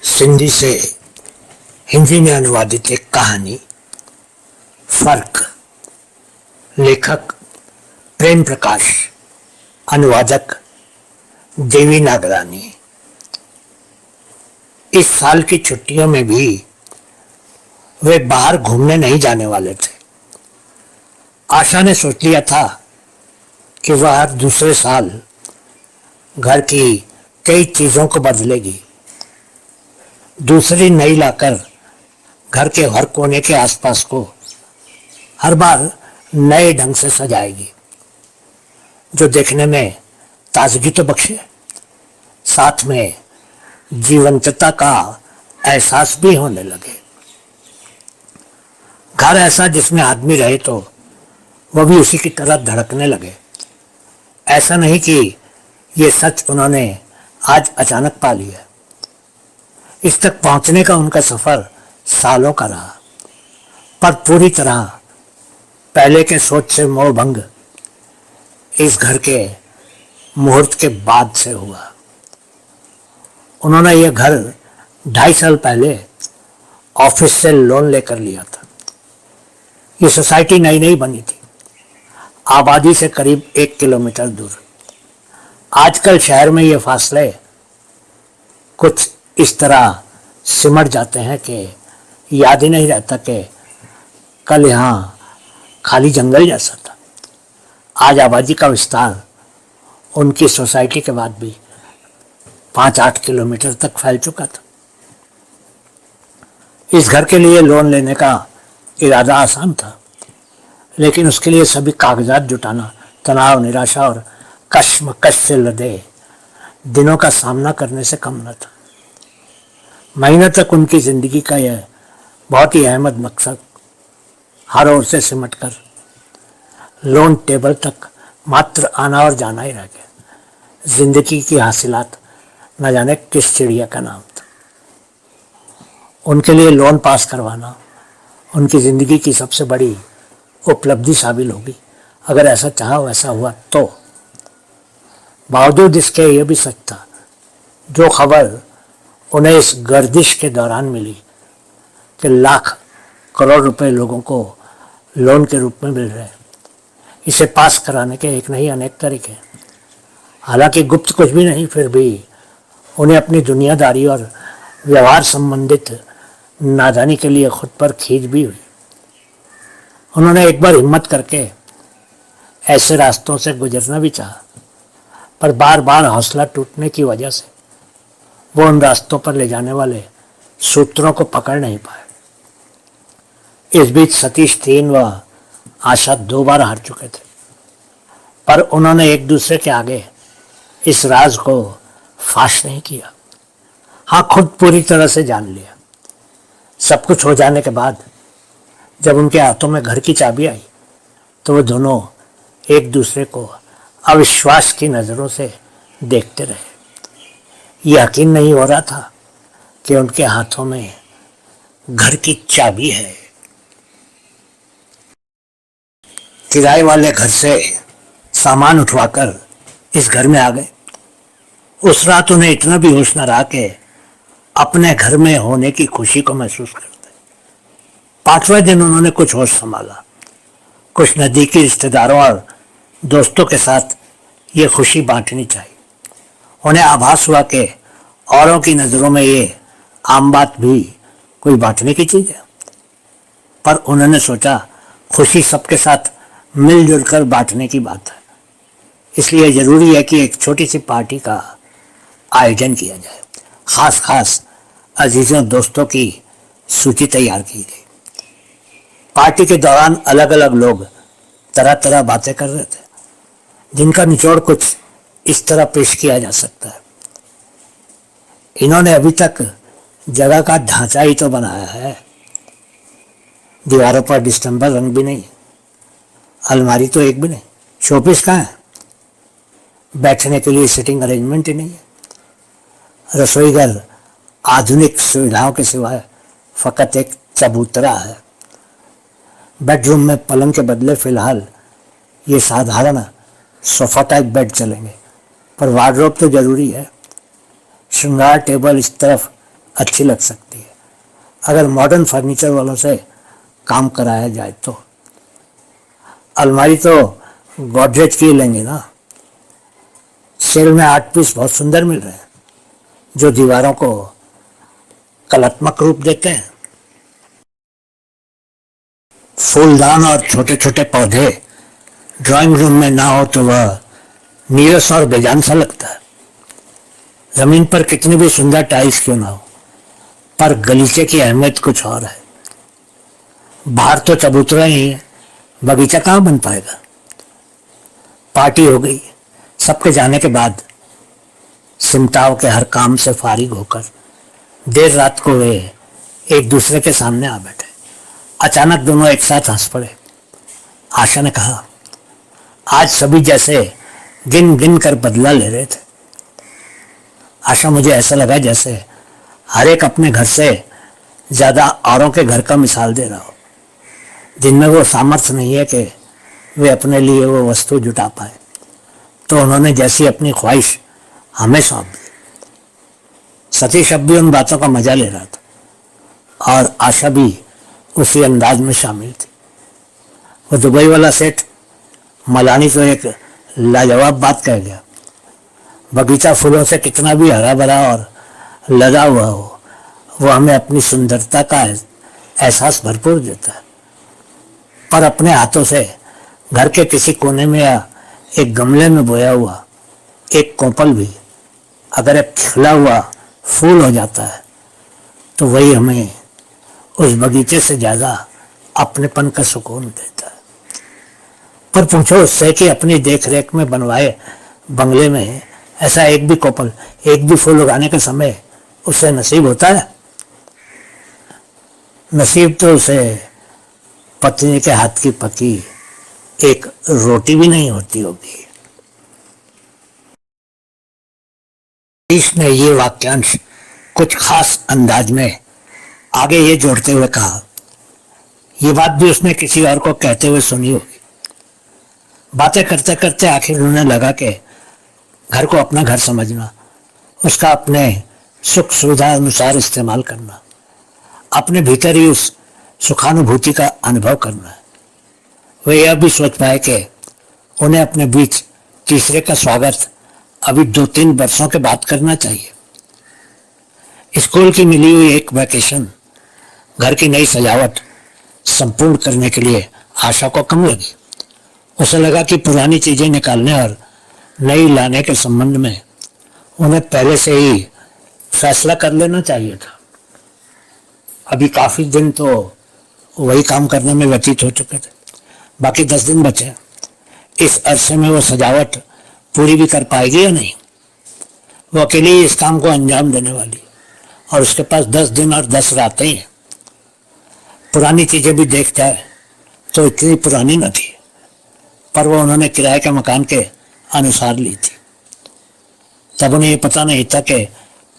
सिंधी से हिंदी में अनुवादित एक कहानी फर्क। लेखक प्रेम प्रकाश, अनुवादक देवी नागरानी। इस साल की छुट्टियों में भी वे बाहर घूमने नहीं जाने वाले थे। आशा ने सोच लिया था कि वह हर दूसरे साल घर की कई चीजों को बदलेगी, दूसरी नई लाकर घर के हर कोने के आसपास को हर बार नए ढंग से सजाएगी, जो देखने में ताजगी तो बख्शे, साथ में जीवंतता का एहसास भी होने लगे। घर ऐसा जिसमें आदमी रहे तो वह भी उसी की तरह धड़कने लगे। ऐसा नहीं कि ये सच उन्होंने आज अचानक पा लिया। इस तक पहुंचने का उनका सफर सालों का रहा, पर पूरी तरह पहले के सोच से मोह भंग इस घर के मुहूर्त के बाद से हुआ। उन्होंने यह घर 2.5 साल पहले ऑफिस से लोन लेकर लिया था। ये सोसाइटी नई नई बनी थी, आबादी से करीब 1 किलोमीटर दूर। आजकल शहर में ये फासले कुछ इस तरह सिमट जाते हैं कि याद ही नहीं रहता कि कल यहाँ खाली जंगल जैसा था। आज आबादी का विस्तार उनकी सोसाइटी के बाद भी 5-8 किलोमीटर तक फैल चुका था। इस घर के लिए लोन लेने का इरादा आसान था, लेकिन उसके लिए सभी कागजात जुटाना तनाव, निराशा और कश्मकश से लदे दिनों का सामना करने से कम न था। महीनों तक उनकी जिंदगी का यह बहुत ही अहम मकसद हर ओर से सिमट कर लोन टेबल तक मात्र आना और जाना ही रह गया। जिंदगी की हासिलात न जाने किस चिड़िया का नाम था। उनके लिए लोन पास करवाना उनकी जिंदगी की सबसे बड़ी उपलब्धि साबित होगी, अगर ऐसा चाहा वैसा हुआ तो। बावजूद इसके यह भी सच था, जो खबर उन्हें इस गर्दिश के दौरान मिली कि लाख करोड़ रुपए लोगों को लोन के रूप में मिल रहे हैं, इसे पास कराने के एक नहीं अनेक तरीके। हालांकि गुप्त कुछ भी नहीं, फिर भी उन्हें अपनी दुनियादारी और व्यवहार संबंधित नादानी के लिए खुद पर खींच भी हुई। उन्होंने एक बार हिम्मत करके ऐसे रास्तों से गुजरना भी चाहा, पर बार बार हौसला टूटने की वजह से वो उन रास्तों पर ले जाने वाले सूत्रों को पकड़ नहीं पाए। इस बीच सतीश 3 व आशा 2 बार हार चुके थे, पर उन्होंने एक दूसरे के आगे इस राज को फाश नहीं किया। हाँ, खुद पूरी तरह से जान लिया। सब कुछ हो जाने के बाद जब उनके हाथों में घर की चाबी आई तो वो दोनों एक दूसरे को अविश्वास की नज़रों से देखते रहे। यकीन नहीं हो रहा था कि उनके हाथों में घर की चाबी है। किराए वाले घर से सामान उठवाकर इस घर में आ गए। उस रात उन्हें इतना भी होश न रहा कि अपने घर में होने की खुशी को महसूस करते। 5वें दिन उन्होंने कुछ होश संभाला। कुछ नज़दीकी रिश्तेदारों और दोस्तों के साथ ये खुशी बांटनी चाहिए। उन्हें आभास हुआ कि औरों की नज़रों में ये आम बात भी कोई बांटने की चीज़ है, पर उन्होंने सोचा खुशी सबके साथ मिलजुल कर बांटने की बात है, इसलिए ज़रूरी है कि एक छोटी सी पार्टी का आयोजन किया जाए। खास अजीजों दोस्तों की सूची तैयार की गई। पार्टी के दौरान अलग अलग लोग तरह तरह बातें कर रहे थे, जिनका निचोड़ कुछ इस तरह पेश किया जा सकता है। इन्होंने अभी तक जगह का ढांचा ही तो बनाया है, दीवारों पर डिस्टेंबर रंग भी नहीं, अलमारी तो एक भी नहीं, शोपीस कहाँ है, बैठने के लिए सिटिंग अरेंजमेंट ही नहीं है, रसोई घर आधुनिक सुविधाओं के सिवाय फकत एक चबूतरा है। बेडरूम में पलंग के बदले फिलहाल ये साधारण सोफा टाइप बेड चलेंगे, पर वार्डरोब तो जरूरी है। श्रृंगार टेबल इस तरफ अच्छी लग सकती है अगर मॉडर्न फर्नीचर वालों से काम कराया जाए तो। अलमारी तो गॉडरेज की लेंगे ना, सेल में 8 पीस बहुत सुंदर मिल रहे हैं जो दीवारों को कलात्मक रूप देते हैं। फूलदान और छोटे छोटे पौधे ड्राइंग रूम में ना हो तो वह नीरस और बेजान सा लगता है। जमीन पर कितनी भी सुंदर टाइल्स क्यों ना हो, पर गलीचे की अहमियत कुछ और है। बाहर तो चबूतरा ही है, बगीचा कहाँ बन पाएगा। पार्टी हो गई, सबके जाने के बाद सिमटाओ के हर काम से फारिग होकर देर रात को वे एक दूसरे के सामने आ बैठे। अचानक दोनों एक साथ हंस पड़े। आशा ने कहा, आज सभी जैसे गिन गिन कर बदला ले रहे थे। आशा, मुझे ऐसा लगा जैसे हर एक अपने घर से ज्यादा औरों के घर का मिसाल दे रहा हो, जिनमें वो सामर्थ्य नहीं है कि वे अपने लिए वो वस्तु जुटा पाए। तो उन्होंने जैसी अपनी ख्वाहिश हमें सौंप दी। सतीश अब भी उन बातों का मजा ले रहा था और आशा भी उसी अंदाज में शामिल थी। वो दुबई वाला सेठ मलानी तो एक लाजवाब बात कह गया। बगीचा फूलों से कितना भी हरा भरा और लदा हुआ हो, वो हमें अपनी सुंदरता का एहसास भरपूर देता है। पर अपने हाथों से घर के किसी कोने में या एक गमले में बोया हुआ एक कोपल भी अगर एक खिला हुआ फूल हो जाता है तो वही हमें उस बगीचे से ज्यादा अपनेपन का सुकून देता है। पर पूछो उससे कि अपनी देख रेख में बनवाए बंगले में ऐसा एक भी कोपल, एक भी फूल उगाने का समय उसे नसीब होता है? नसीब तो उसे पत्नी के हाथ की पकी एक रोटी भी नहीं होती होगी। ने ये वाक्यांश कुछ खास अंदाज में आगे ये जोड़ते हुए कहा, ये बात भी उसने किसी और को कहते हुए सुनी होगी। बातें करते करते आखिर उन्हें लगा कि घर को अपना घर समझना, उसका अपने सुख सुविधा अनुसार इस्तेमाल करना, अपने भीतर ही उस सुखानुभूति का अनुभव करना है। वे यह भी सोच पाए कि उन्हें अपने बीच तीसरे का स्वागत अभी 2-3 वर्षों के बाद करना चाहिए। स्कूल की मिली हुई एक वैकेशन घर की नई सजावट संपूर्ण करने के लिए आशा को कम लगी। उसे लगा कि पुरानी चीजें निकालने और नई लाने के संबंध में उन्हें पहले से ही फैसला कर लेना चाहिए था। अभी काफी दिन तो वही काम करने में व्यतीत हो चुके थे, बाकी 10 दिन बचे। इस अरसे में वो सजावट पूरी भी कर पाएगी या नहीं? वो अकेली ही इस काम को अंजाम देने वाली और उसके पास 10 दिन और 10 रातें हैं। पुरानी चीजें भी देख जाए तो इतनी पुरानी न थी, पर वो उन्होंने किराए के मकान के अनुसार ली थी। तब उन्हें ये पता नहीं था कि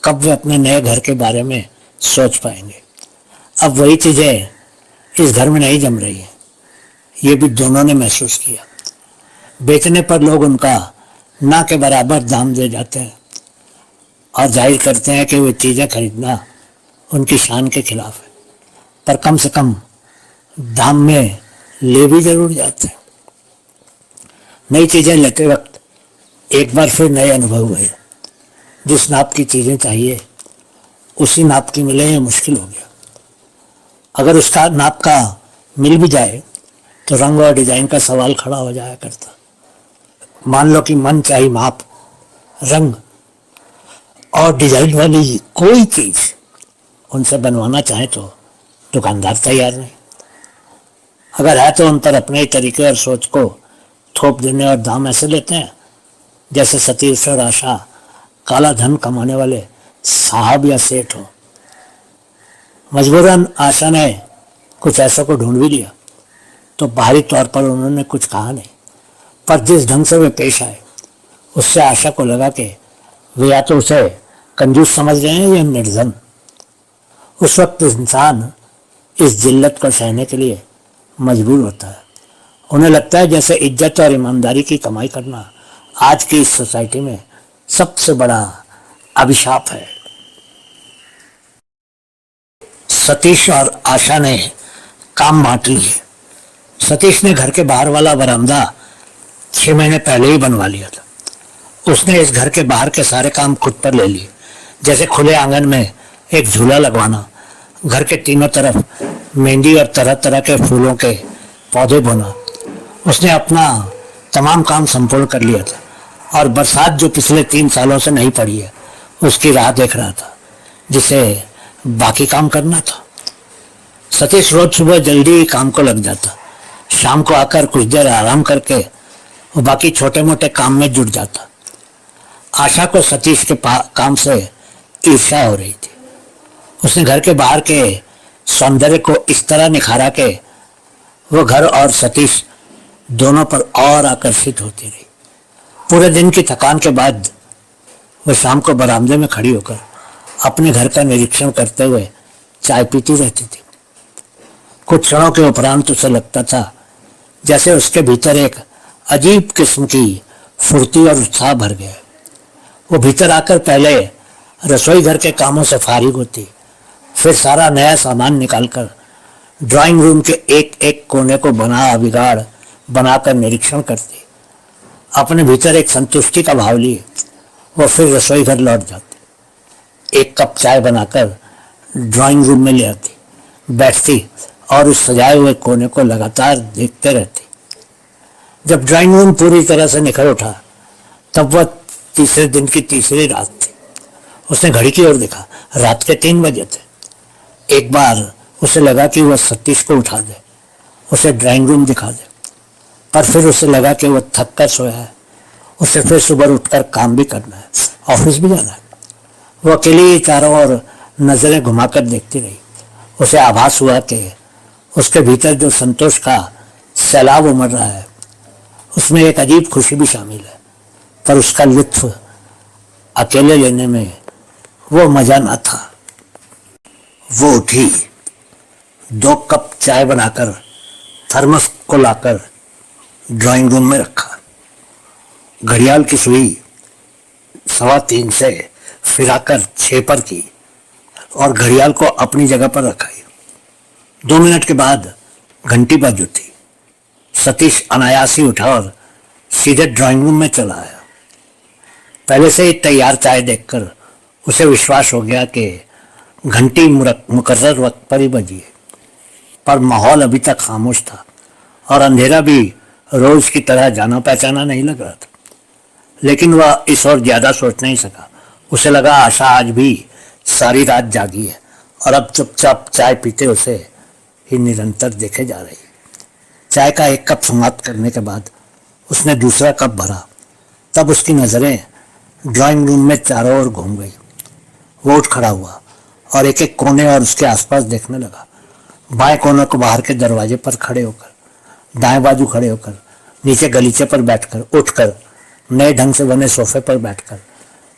कब वे अपने नए घर के बारे में सोच पाएंगे। अब वही चीजें इस घर में नहीं जम रही है, ये भी दोनों ने महसूस किया। बेचने पर लोग उनका ना के बराबर दाम दे जाते हैं और जाहिर करते हैं कि वे चीजें खरीदना उनकी शान के खिलाफ है, पर कम से कम दाम में ले भी जरूर जाते हैं। नई चीजें लेते वक्त एक बार फिर नए अनुभव हुए। जिस नाप की चीजें चाहिए उसी नाप की मिले ये मुश्किल हो गया। अगर उसका नाप का मिल भी जाए तो रंग और डिजाइन का सवाल खड़ा हो जाया करता। मान लो कि मन चाही माप, रंग और डिजाइन वाली कोई चीज उनसे बनवाना चाहे तो दुकानदार तैयार नहीं। अगर है तो उन पर अपने ही तरीके और सोच को थोप देने और दाम ऐसे लेते हैं जैसे सतीश और आशा काला धन कमाने वाले साहब या सेठ हो। मजबूरन आशा ने कुछ ऐसा को ढूंढ भी लिया तो बाहरी तौर पर उन्होंने कुछ कहा नहीं, पर जिस ढंग से वे पेश आए उससे आशा को लगा कि वे या तो उसे कंजूस समझ रहे हैं या निर्धन। उस वक्त इंसान इस जिल्लत को सहने के लिए मजबूर होता है। उन्हें लगता है जैसे इज्जत और ईमानदारी की कमाई करना आज की इस सोसाइटी में सबसे बड़ा अभिशाप है। सतीश और आशा ने काम बांट लिए। सतीश ने घर के बाहर वाला बरामदा 6 महीने पहले ही बनवा लिया था। उसने इस घर के बाहर के सारे काम खुद पर ले लिए, जैसे खुले आंगन में एक झूला लगवाना, घर के तीनों तरफ मेहंदी और तरह तरह के फूलों के पौधे बोना। उसने अपना तमाम काम संपूर्ण कर लिया था और बरसात जो पिछले 3 सालों से नहीं पड़ी है उसकी राह देख रहा था, जिसे बाकी काम करना था। सतीश रोज सुबह जल्दी काम को लग जाता, शाम को आकर कुछ देर आराम करके वो बाकी छोटे मोटे काम में जुट जाता। आशा को सतीश के काम से ईर्ष्या हो रही थी। उसने घर के बाहर के सौंदर्य को इस तरह निखारा के वो घर और सतीश दोनों पर और आकर्षित होती रही। पूरे दिन की थकान के बाद वह शाम को बरामदे में खड़ी होकर अपने घर का निरीक्षण करते हुए चाय पीती रहती थी। कुछ क्षणों के उपरांत उसे लगता था जैसे उसके भीतर एक अजीब किस्म की फुर्ती और उत्साह भर गया। वो भीतर आकर पहले रसोई घर के कामों से फारिग होती, फिर सारा नया सामान निकालकर ड्राइंग रूम के एक एक कोने को बिगाड़ बनाकर निरीक्षण करती। अपने भीतर एक संतुष्टि का भाव लिए वो फिर रसोई घर लौट जाती, एक कप चाय बनाकर ड्राइंग रूम में ले आती, बैठती और उस सजाए हुए कोने को लगातार देखते रहती। जब ड्राइंग रूम पूरी तरह से निखर उठा तब वह तीसरे दिन की तीसरी रात थी। उसने घड़ी की ओर देखा, रात के 3 बजे थे। एक बार उसे लगा कि वह सतीश को उठा दे, उसे ड्राइंग रूम दिखा दे, पर फिर उसे लगा कि वह थक कर सोया है, उसे फिर सुबह उठकर काम भी करना है, ऑफिस भी जाना है। वो अकेली चारों ओर नजरें घुमाकर देखती रही। उसे आभास हुआ कि उसके भीतर जो संतोष का सैलाब उमड़ रहा है उसमें एक अजीब खुशी भी शामिल है, पर उसका लुत्फ अकेले लेने में वो मजा ना था। वो उठी, 2 कप चाय बनाकर थर्मस को लाकर ड्राइंग रूम में रखा। घड़ियाल की सुई 3:15 से फिराकर 6 पर की और घड़ियाल को अपनी जगह पर रखाई। 2 मिनट के बाद घंटी बज उठी। सतीश अनायास ही उठा और सीधे ड्राइंग रूम में चला आया। पहले से ही तैयार चाय देखकर उसे विश्वास हो गया कि घंटी मुकर्रर वक्त पर ही बजी है, पर माहौल अभी तक खामोश था और अंधेरा भी रोज की तरह जाना पहचाना नहीं लग रहा था। लेकिन वह इस ओर ज्यादा सोच नहीं सका। उसे लगा आशा आज भी सारी रात जागी है और अब चुपचाप चाय पीते उसे ही निरंतर देखे जा रही। चाय का 1 कप समाप्त करने के बाद उसने दूसरा कप भरा। तब उसकी नजरें ड्राइंग रूम में चारों ओर घूम गई। वो उठ खड़ा हुआ और एक एक कोने और उसके आसपास देखने लगा। बाएं कोने को बाहर के दरवाजे पर खड़े होकर, दाएं बाजू खड़े होकर, नीचे गलीचे पर बैठकर, उठकर नए ढंग से बने सोफे पर बैठकर,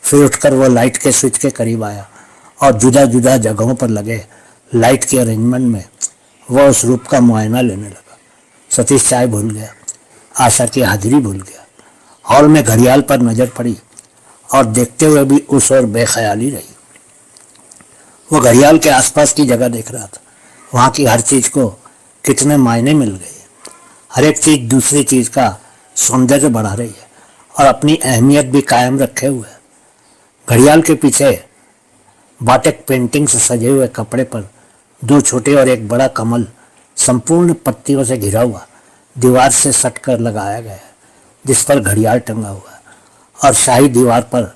फिर उठकर वो लाइट के स्विच के करीब आया और जुदा जुदा जगहों पर लगे लाइट के अरेंजमेंट में वह उस रूप का मुआयना लेने लगा। सतीश चाय भूल गया, आशा की हाजिरी भूल गया। हॉल में घड़ियाल पर नजर पड़ी और देखते हुए भी उस ओर बेख्याली रही। वो घड़ियाल के आसपास की जगह देख रहा था। वहाँ की हर चीज को कितने मायने मिल गए। हर एक चीज दूसरी चीज का सौंदर्य बढ़ा रही है और अपनी अहमियत भी कायम रखे हुए है। घड़ियाल के पीछे बाटिक पेंटिंग से सजे हुए कपड़े पर 2 छोटे और एक बड़ा कमल संपूर्ण पत्तियों से घिरा हुआ दीवार से सट कर लगाया गया है, जिस पर घड़ियाल टंगा हुआ है। और शाही दीवार पर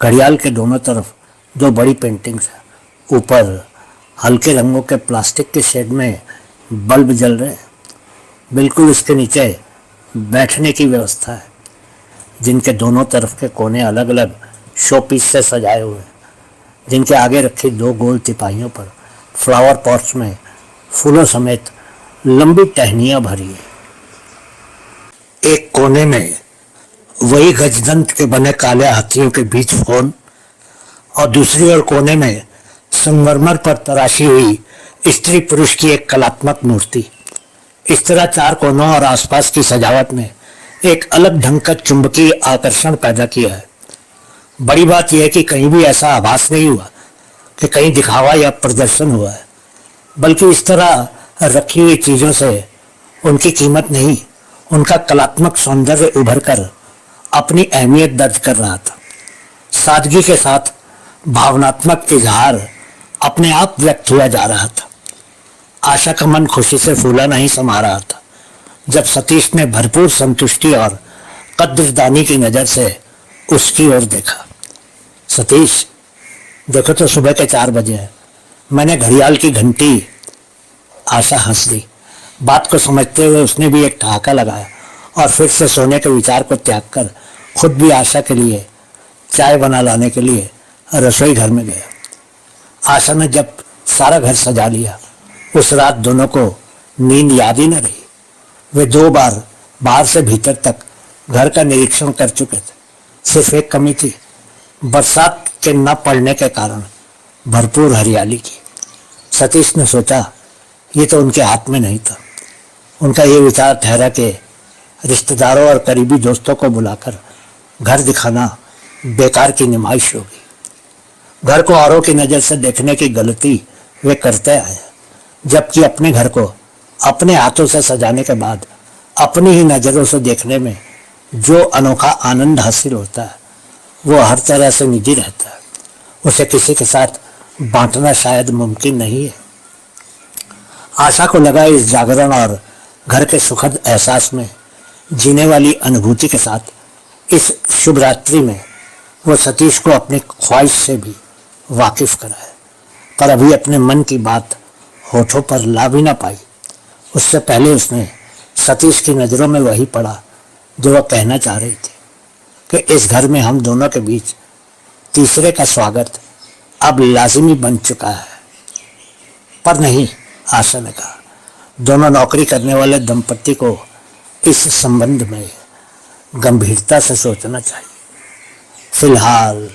घड़ियाल के दोनों तरफ 2 बड़ी पेंटिंग्स हैं। ऊपर हल्के रंगों के प्लास्टिक के शेड में बल्ब जल रहे हैं। बिल्कुल उसके नीचे बैठने की व्यवस्था है, जिनके दोनों तरफ के कोने अलग अलग शो पीस से सजाए हुए हैं, जिनके आगे रखी 2 गोल तिपाहियों पर फ्लावर पॉट्स में फूलों समेत लंबी टहनियां भरी है। एक कोने में वही गजदंत के बने काले हाथियों के बीच फोन और दूसरी ओर कोने में संगमरमर पर तराशी हुई स्त्री पुरुष की एक कलात्मक मूर्ति। इस तरह 4 कोनों और आसपास की सजावट ने एक अलग ढंग का चुंबकीय आकर्षण पैदा किया है। बड़ी बात यह है कि कहीं भी ऐसा आभास नहीं हुआ कि कहीं दिखावा या प्रदर्शन हुआ है। बल्कि इस तरह रखी हुई चीजों से उनकी कीमत नहीं, उनका कलात्मक सौंदर्य उभर कर अपनी अहमियत दर्ज कर रहा था। सादगी के साथ भावनात्मक इजहार अपने आप व्यक्त हुआ जा रहा था। आशा का मन खुशी से फूला नहीं समा रहा था जब सतीश ने भरपूर संतुष्टि और कद्रदानी की नजर से उसकी ओर देखा। सतीश, देखो तो सुबह के 4 बजे हैं। मैंने घड़ियाल की घंटी। आशा हंस दी। बात को समझते हुए उसने भी एक ठहाका लगाया और फिर से सोने के विचार को त्याग कर खुद भी आशा के लिए चाय बना लाने के लिए रसोई घर में गया। आशा ने जब सारा घर सजा लिया, उस रात दोनों को नींद याद ही न रही। वे 2 बार बाहर से भीतर तक घर का निरीक्षण कर चुके थे। सिर्फ एक कमी थी, बरसात के न पड़ने के कारण भरपूर हरियाली की। सतीश ने सोचा, ये तो उनके हाथ में नहीं था। उनका ये विचार ठहरा कि रिश्तेदारों और करीबी दोस्तों को बुलाकर घर दिखाना बेकार की नुमाइश होगी। घर को औरों की नज़र से देखने की गलती वे करते आए, जबकि अपने घर को अपने हाथों से सजाने के बाद अपनी ही नज़रों से देखने में जो अनोखा आनंद हासिल होता है वो हर तरह से निजी रहता है। उसे किसी के साथ बांटना शायद मुमकिन नहीं है। आशा को लगा इस जागरण और घर के सुखद एहसास में जीने वाली अनुभूति के साथ इस शुभ रात्रि में वो सतीश को अपनी ख्वाहिश से भी वाकिफ कराए, पर अभी अपने मन की बात होठों पर ला भी ना पाई। उससे पहले उसने सतीश की नज़रों में वही पड़ा जो वह कहना चाह रही थी कि इस घर में हम दोनों के बीच तीसरे का स्वागत अब लाजिमी बन चुका है। पर नहीं, आशा ने कहा, दोनों नौकरी करने वाले दंपति को इस संबंध में गंभीरता से सोचना चाहिए। फिलहाल